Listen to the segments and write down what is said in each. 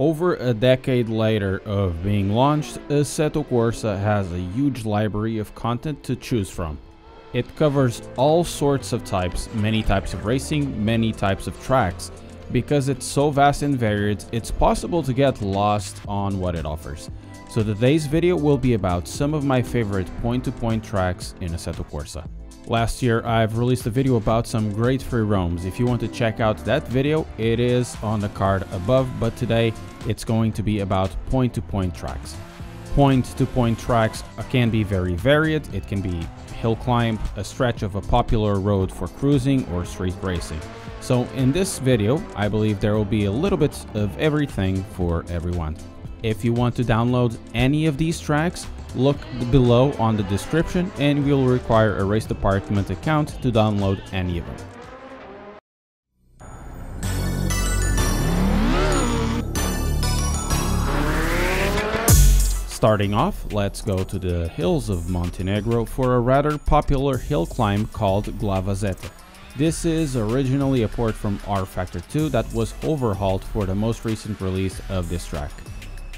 Over a decade later of being launched, Assetto Corsa has a huge library of content to choose from. It covers all sorts of types, many types of racing, many types of tracks. Because it's so vast and varied, it's possible to get lost on what it offers. So today's video will be about some of my favorite point-to-point tracks in Assetto Corsa. Last year I've released a video about some great free roams. If you want to check out that video, it is on the card above, but today it's going to be about point-to-point tracks. Point-to-point tracks can be very varied. It can be hill climb, a stretch of a popular road for cruising or street racing. So in this video, I believe there will be a little bit of everything for everyone. If you want to download any of these tracks, look below on the description and you'll require a race department account to download any of them. Starting off, let's go to the hills of Montenegro for a rather popular hill climb called Guava Zetas. This is originally a port from R Factor 2 that was overhauled for the most recent release of this track.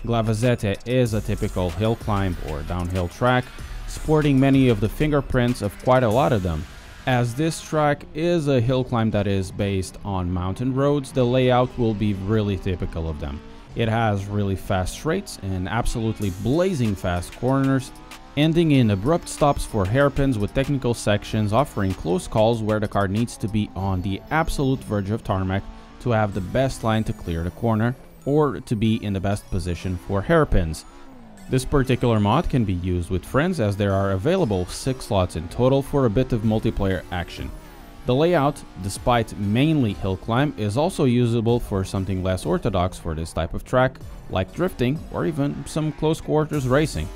Guava Zetas is a typical hill climb or downhill track, sporting many of the fingerprints of quite a lot of them. As this track is a hill climb that is based on mountain roads, the layout will be really typical of them. It has really fast straights and absolutely blazing fast corners, ending in abrupt stops for hairpins with technical sections offering close calls where the car needs to be on the absolute verge of tarmac to have the best line to clear the corner, or to be in the best position for hairpins. This particular mod can be used with friends as there are available 6 slots in total for a bit of multiplayer action. The layout, despite mainly hill climb, is also usable for something less orthodox for this type of track, like drifting or even some close quarters racing.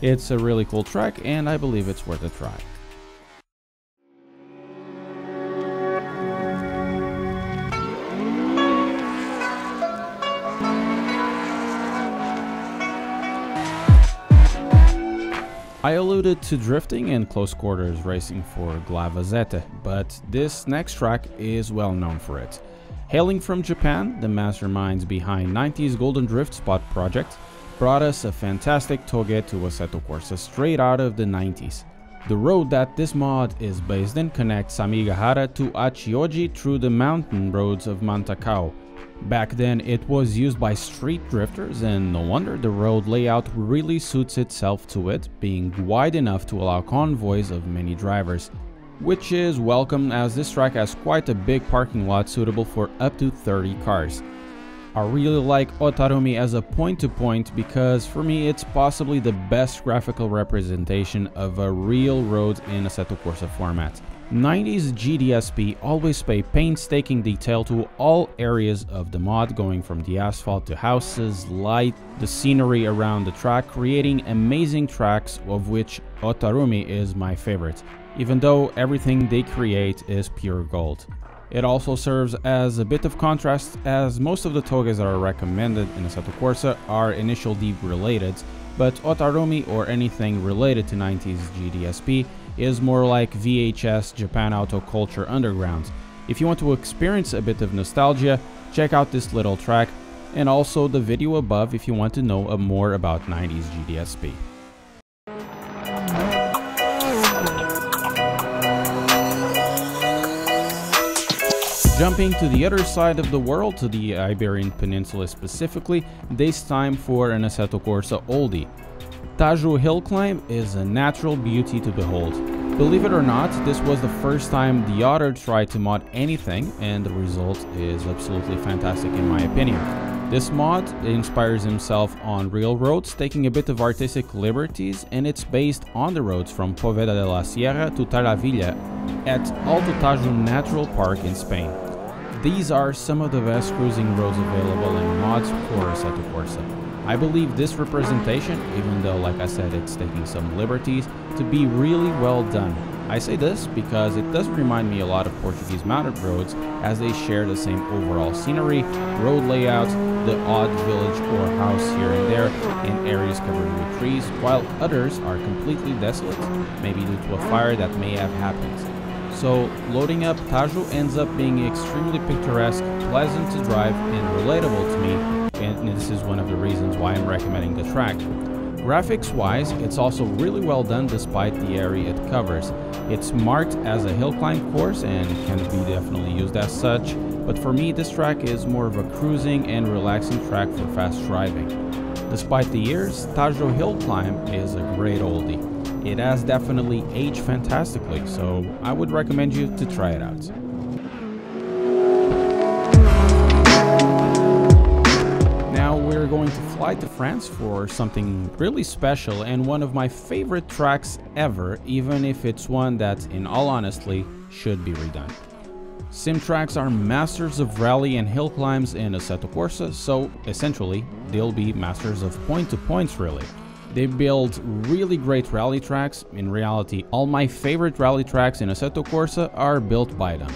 It's a really cool track and I believe it's worth a try. I alluded to drifting and close quarters racing for Guava Zetas, but this next track is well known for it. Hailing from Japan, the masterminds behind 90s Golden Drift Spot project brought us a fantastic toge to Assetto Corsa straight out of the 90s. The road that this mod is based in connects Samigahara to Achioji through the mountain roads of Mantakau. Back then it was used by street drifters and no wonder the road layout really suits itself to it, being wide enough to allow convoys of many drivers, which is welcome as this track has quite a big parking lot suitable for up to 30 cars. I really like Otaru Me as a point-to-point because for me it's possibly the best graphical representation of a real road in Assetto Corsa format. 90s GDSP always pay painstaking detail to all areas of the mod, going from the asphalt to houses, light, the scenery around the track, creating amazing tracks of which Otaru Me is my favorite, even though everything they create is pure gold. It also serves as a bit of contrast as most of the toges that are recommended in Assetto Corsa are Initial D related, but Otaru Me or anything related to 90s GDSP is more like VHS Japan Auto Culture Underground. If you want to experience a bit of nostalgia, check out this little track and also the video above if you want to know more about 90s GDSP. Jumping to the other side of the world, to the Iberian Peninsula specifically, this time for an Assetto Corsa oldie. Dajjal hill climb is a natural beauty to behold. Believe it or not, this was the first time the author tried to mod anything and the result is absolutely fantastic in my opinion. This mod inspires himself on real roads, taking a bit of artistic liberties, and it's based on the roads from Poveda de la Sierra to Taravilla at Alto Tajo Natural Park in Spain. These are some of the best cruising roads available in mods for Assetto Corsa. I believe this representation, even though like I said it's taking some liberties, to be really well done. I say this because it does remind me a lot of Portuguese mountain roads as they share the same overall scenery, road layout, the odd village or house here and there in areas covered with trees, while others are completely desolate, maybe due to a fire that may have happened. So loading up Tajo ends up being extremely picturesque, pleasant to drive and relatable to me, and this is why I'm recommending the track. Graphics wise, it's also really well done despite the area it covers. It's marked as a hill climb course and can be definitely used as such, but for me this track is more of a cruising and relaxing track for fast driving. Despite the years, Dajjal Hill Climb is a great oldie. It has definitely aged fantastically, so I would recommend you to try it out. Now we're going to fly to France for something really special and one of my favorite tracks ever, even if it's one that, in all honesty, should be redone. Sim tracks are masters of rally and hill climbs in Assetto Corsa, so essentially they'll be masters of point-to-points really. They build really great rally tracks. In reality, all my favorite rally tracks in Assetto Corsa are built by them.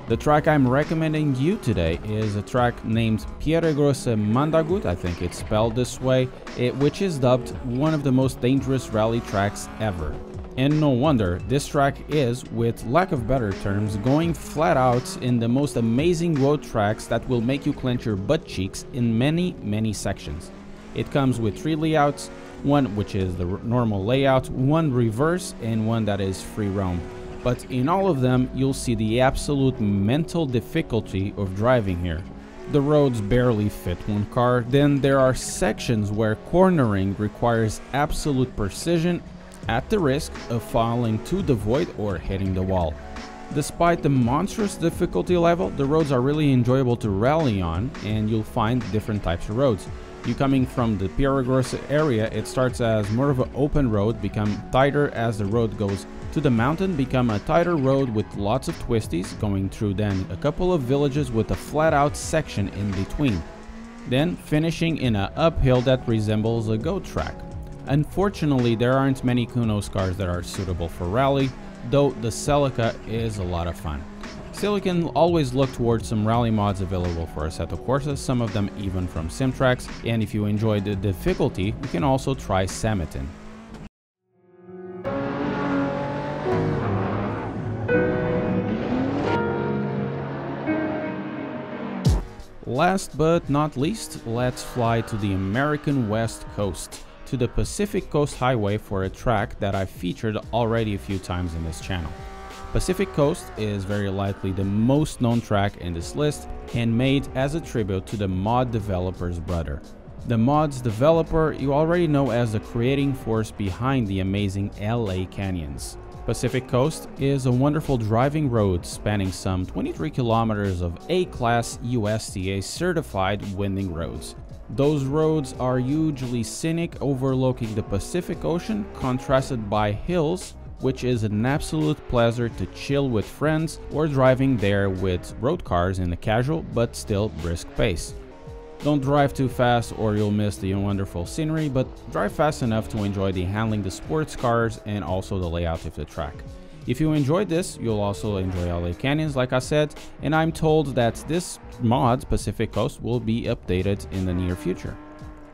The track I'm recommending you today is a track named Pierre Goose I think it's spelled this way, which is dubbed one of the most dangerous rally tracks ever. And no wonder, this track is, with lack of better terms, going flat out in the most amazing road tracks that will make you clench your butt cheeks in many sections. It comes with 3 layouts, one which is the normal layout, one reverse, and one that is free roam. But in all of them, you'll see the absolute mental difficulty of driving here. The roads barely fit one car, then there are sections where cornering requires absolute precision at the risk of falling to the void or hitting the wall. Despite the monstrous difficulty level, the roads are really enjoyable to rally on, and you'll find different types of roads. You coming from the Pierre Goose area, it starts as more of an open road, become tighter as the road goes to the mountain, become a tighter road with lots of twisties, going through then a couple of villages with a flat out section in between, then finishing in an uphill that resembles a goat track. Unfortunately, there aren't many Kunos cars that are suitable for rally, though the Celica is a lot of fun. Still, you can always look towards some rally mods available for Assetto Corsa, some of them even from Simtrax, and if you enjoy the difficulty, you can also try Sametin. Last but not least, let's fly to the American West Coast, to the Pacific Coast Highway for a track that I've featured already a few times in this channel. Pacific Coast is very likely the most known track in this list and made as a tribute to the mod developer's brother. The mod's developer you already know as the creating force behind the amazing LA canyons. Pacific Coast is a wonderful driving road spanning some 23 kilometers of A-class USTA certified winding roads. Those roads are hugely scenic, overlooking the Pacific Ocean, contrasted by hills, which is an absolute pleasure to chill with friends or driving there with road cars in a casual but still brisk pace. Don't drive too fast or you'll miss the wonderful scenery, but drive fast enough to enjoy the handling the sports cars and also the layout of the track. If you enjoyed this, you'll also enjoy LA Canyons like I said, and I'm told that this mod, Pacific Coast, will be updated in the near future.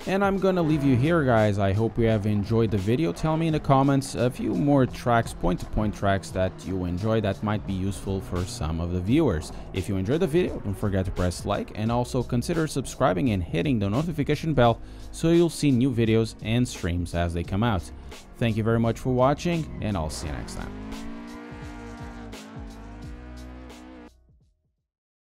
And I'm gonna leave you here, guys. I hope you have enjoyed the video. Tell me in the comments a few more tracks, point-to-point tracks that you enjoy that might be useful for some of the viewers. If you enjoyed the video, don't forget to press like and also consider subscribing and hitting the notification bell so you'll see new videos and streams as they come out. Thank you very much for watching, and I'll see you next time.